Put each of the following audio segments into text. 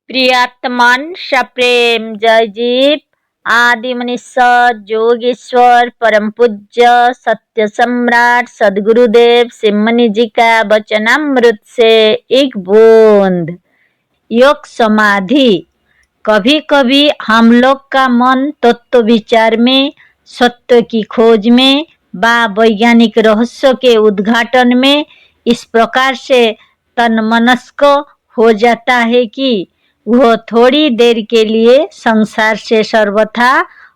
प्रियात्मन सप्रेम जय जीव आदि मनीषा जोगेश्वर परम पूज्य सत्य सम्राट सदगुरुदेव सिमनी जी का वचनामृत से एक बूंद। योग समाधि। कभी कभी हम लोग का मन तत्व विचार में, सत्य की खोज में व वैज्ञानिक रहस्य के उद्घाटन में इस प्रकार से तन्मनस्क हो जाता है कि वह थोड़ी देर के लिए संसार से सर्वथा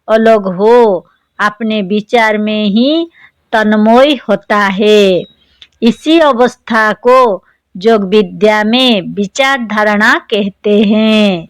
अलग हो अपने विचार में ही तन्मय होता है। इसी अवस्था को योग विद्या में विचार धारणा कहते हैं।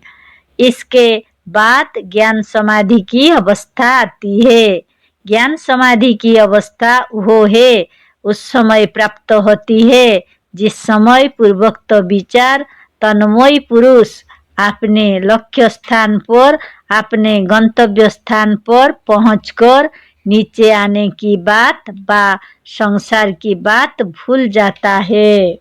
इसके बाद ज्ञान समाधि की अवस्था आती है। ज्ञान समाधि की अवस्था वो है उस समय प्राप्त होती है जिस समय पूर्वोक्त विचार तन्मय पुरुष अपने लक्ष्य स्थान पर, अपने गंतव्य स्थान पर पहुंचकर नीचे आने की बात व संसार की बात भूल जाता है।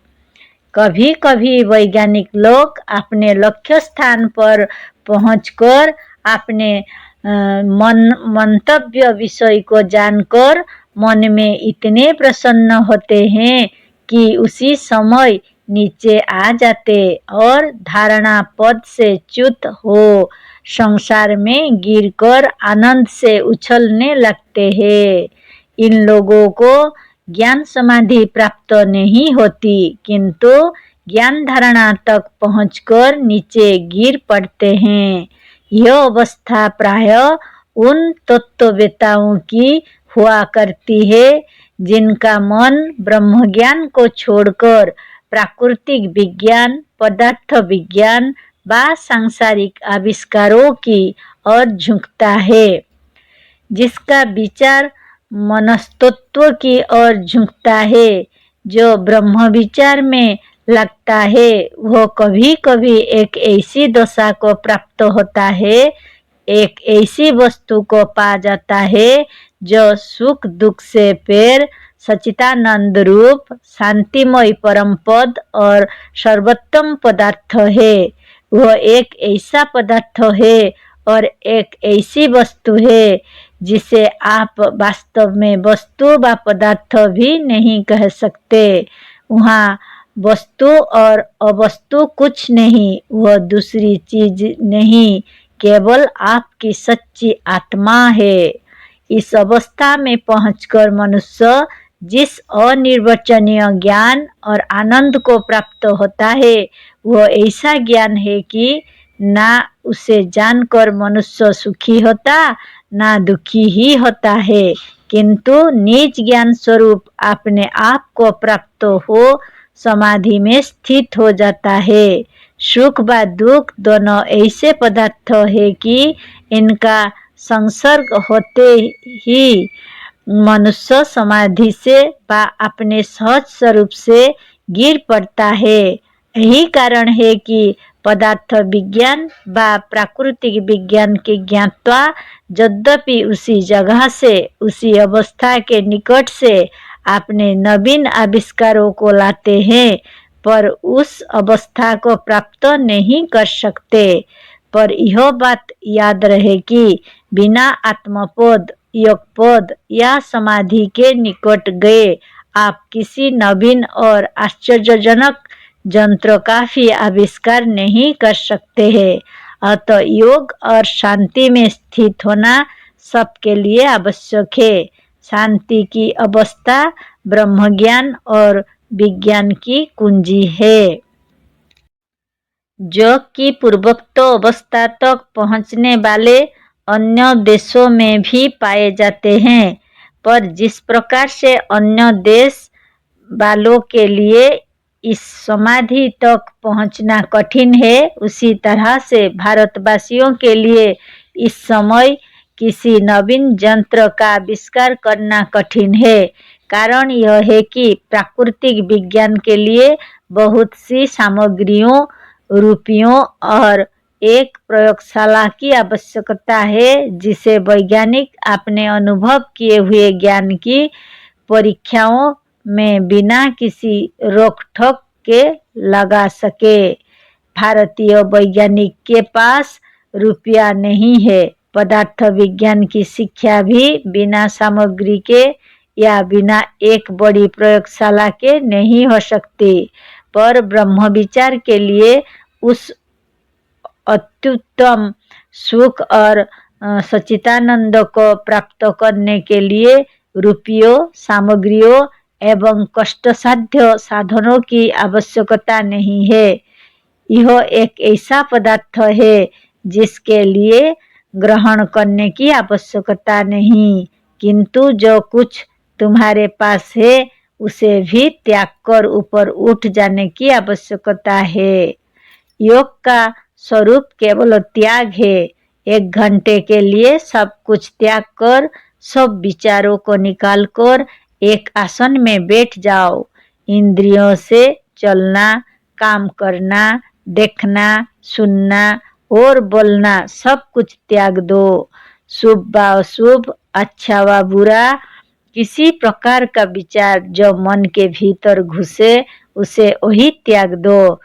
कभी कभी वैज्ञानिक लोग अपने लक्ष्य स्थान पर पहुंचकर अपने मंतव्य विषय को जानकर मन में इतने प्रसन्न होते हैं कि उसी समय नीचे आ जाते और धारणा पद से च्युत हो संसार में गिरकर आनंद से उछलने लगते हैं। इन लोगों को ज्ञान समाधि प्राप्त नहीं होती, किंतु ज्ञान धारणा तक पहुंचकर नीचे गिर पड़ते हैं। यह अवस्था प्राय उन तत्ववेताओं की हुआ करती है जिनका मन ब्रह्म ज्ञान को छोड़कर प्राकृतिक विज्ञान, पदार्थ विज्ञान व सांसारिक आविष्कारों की ओर झुकता है। जिसका विचार मनस्तत्व की ओर झुकता है, जो ब्रह्म विचार में लगता है, वह कभी कभी एक ऐसी दशा को प्राप्त होता है, एक ऐसी वस्तु को पा जाता है जो सुख दुख से पैर सच्चिदानंद रूप शांतिमय परम पद और सर्वोत्तम पदार्थ है। वह एक ऐसा पदार्थ है और एक ऐसी वस्तु है जिसे आप वास्तव में वस्तु व पदार्थ भी नहीं कह सकते। वहाँ वस्तु और अवस्तु कुछ नहीं, वह दूसरी चीज नहीं, केवल आपकी सच्ची आत्मा है। इस अवस्था में पहुंचकर मनुष्य जिस अनिर्वचनीय ज्ञान और आनंद को प्राप्त होता है, वह ऐसा ज्ञान है कि ना उसे जानकर मनुष्य सुखी होता ना दुखी ही होता है, किंतु निज ज्ञान स्वरूप अपने आप को प्राप्त हो समाधि में स्थित हो जाता है। सुख व दुख दोनों ऐसे पदार्थ है कि इनका संसर्ग होते ही मनुष्य समाधि से व अपने सहज स्वरूप से गिर पड़ता है। यही कारण है कि पदार्थ विज्ञान व प्राकृतिक विज्ञान के ज्ञात्वा यद्यपि उसी जगह से, उसी अवस्था के निकट से अपने नवीन आविष्कारों को लाते हैं, पर उस अवस्था को प्राप्त नहीं कर सकते। पर यह बात याद रहे कि बिना आत्मपद, योगपद या समाधि के निकट गए आप किसी नवीन और आश्चर्यजनक यंत्र का भी आविष्कार नहीं कर सकते हैं। अतः योग और शांति में स्थित होना सबके लिए आवश्यक है। शांति की अवस्था ब्रह्म ज्ञान और विज्ञान की कुंजी है। योग की पूर्वोक्त अवस्था तक पहुंचने वाले अन्य देशों में भी पाए जाते हैं, पर जिस प्रकार से अन्य देश वालों के लिए इस समाधि तक पहुंचना कठिन है, उसी तरह से भारतवासियों के लिए इस समय किसी नवीन यंत्र का आविष्कार करना कठिन है। कारण यह है कि प्राकृतिक विज्ञान के लिए बहुत सी सामग्रियों, रुपयों और एक प्रयोगशाला की आवश्यकता है, जिसे वैज्ञानिक अपने अनुभव किए हुए ज्ञान की परीक्षाओं में बिना किसी रोक टोक के लगा सके। भारतीय वैज्ञानिक के पास रुपया नहीं है। पदार्थ विज्ञान की शिक्षा भी बिना सामग्री के या बिना एक बड़ी प्रयोगशाला के नहीं हो सकती, पर ब्रह्म विचार के लिए उस अत्युत्तम सुख और सच्चिदानंद को प्राप्त करने के लिए रुपयों, सामग्रियों एवं कष्टसाध्य साधनों की आवश्यकता नहीं है। यह एक ऐसा पदार्थ है जिसके लिए ग्रहण करने की आवश्यकता नहीं, किंतु जो कुछ तुम्हारे पास है उसे भी त्याग कर ऊपर उठ जाने की आवश्यकता है। योग का स्वरूप केवल त्याग है। 1 घंटे के लिए सब कुछ त्याग कर, सब विचारों को निकाल कर एक आसन में बैठ जाओ। इंद्रियों से चलना, काम करना, देखना, सुनना और बोलना सब कुछ त्याग दो। शुभ व अशुभ, अच्छा व बुरा, किसी प्रकार का विचार जो मन के भीतर घुसे उसे वही त्याग दो।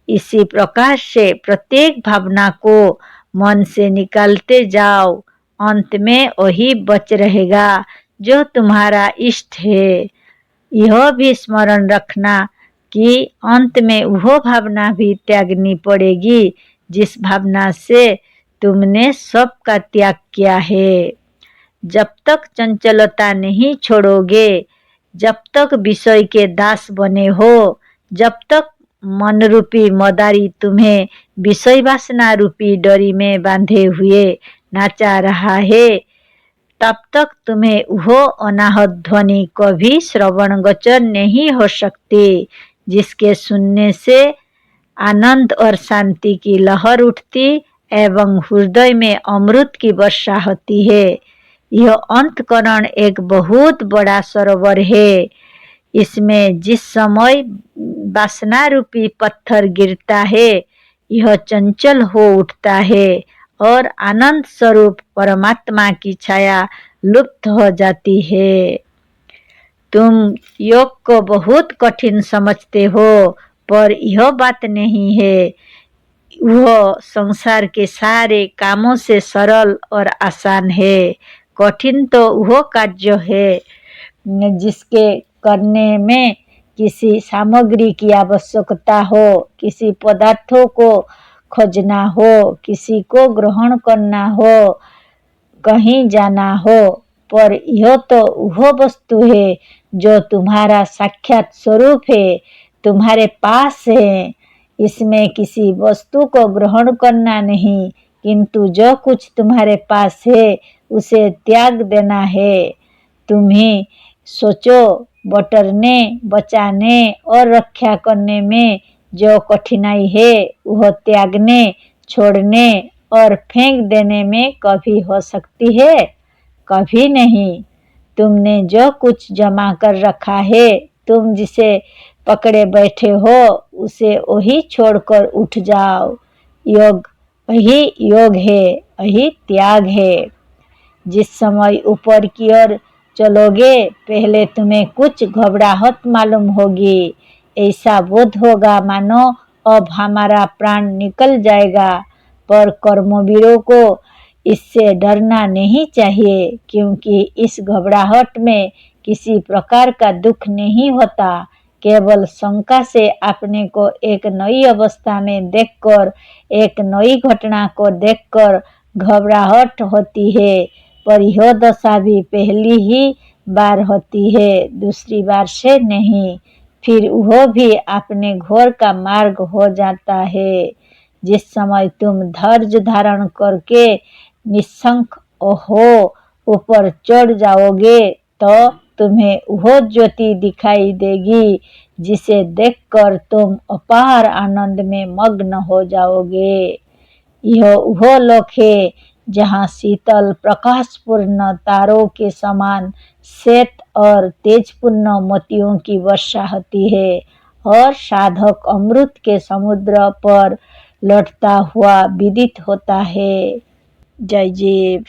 इसी प्रकार से प्रत्येक भावना को मन से निकालते जाओ। अंत में वही बच रहेगा जो तुम्हारा इष्ट है। यह भी स्मरण रखना कि अंत में वह भावना भी त्यागनी पड़ेगी जिस भावना से तुमने सबका त्याग किया है। जब तक चंचलता नहीं छोड़ोगे, जब तक विषय के दास बने हो, जब तक मन रूपी मदारी तुम्हें विषय वासना रूपी डोरी में बांधे हुए नाचा रहा है, तब तक तुम्हें वह अनाहत ध्वनि कभी श्रवण गोचर नहीं हो सकती जिसके सुनने से आनंद और शांति की लहर उठती एवं हृदय में अमृत की वर्षा होती है। यह अंतःकरण एक बहुत बड़ा सरोवर है। इसमें जिस समय वासना रूपी पत्थर गिरता है, यह चंचल हो उठता है और आनंद स्वरूप परमात्मा की छाया लुप्त हो जाती है। तुम योग को बहुत कठिन समझते हो, पर यह बात नहीं है। वह संसार के सारे कामों से सरल और आसान है। कठिन तो वह कार्य है जिसके करने में किसी सामग्री की आवश्यकता हो, किसी पदार्थों को खोजना हो, किसी को ग्रहण करना हो, कहीं जाना हो, पर यह तो वह वस्तु है जो तुम्हारा साक्षात स्वरूप है, तुम्हारे पास है। इसमें किसी वस्तु को ग्रहण करना नहीं, किंतु जो कुछ तुम्हारे पास है उसे त्याग देना है। तुम्हें सोचो, बटरने, बचाने और रक्षा करने में जो कठिनाई है वह त्यागने, छोड़ने और फेंक देने में कभी हो सकती है? कभी नहीं। तुमने जो कुछ जमा कर रखा है, तुम जिसे पकड़े बैठे हो उसे वही छोड़कर उठ जाओ। योग वही योग है, वही त्याग है। जिस समय ऊपर की ओर चलोगे, पहले तुम्हें कुछ घबराहट मालूम होगी। ऐसा बोध होगा मानो अब हमारा प्राण निकल जाएगा, पर कर्मवीरों को इससे डरना नहीं चाहिए, क्योंकि इस घबराहट में किसी प्रकार का दुख नहीं होता। केवल शंका से अपने को एक नई अवस्था में देखकर, एक नई घटना को देखकर घबराहट होती है, पर यह दशा भी पहली ही बार होती है, दूसरी बार से नहीं। फिर वह भी अपने घोर का मार्ग हो जाता है। जिस समय तुम धैर्य धारण करके निशंक हो ऊपर चढ़ जाओगे, तो तुम्हें वह ज्योति दिखाई देगी जिसे देखकर तुम अपार आनंद में मग्न हो जाओगे। यह वह लोक है जहाँ शीतल प्रकाशपूर्ण तारों के समान श्वेत और तेजपूर्ण मोतियों की वर्षा होती है और साधक अमृत के समुद्र पर लौटता हुआ विदित होता है। जय जीव।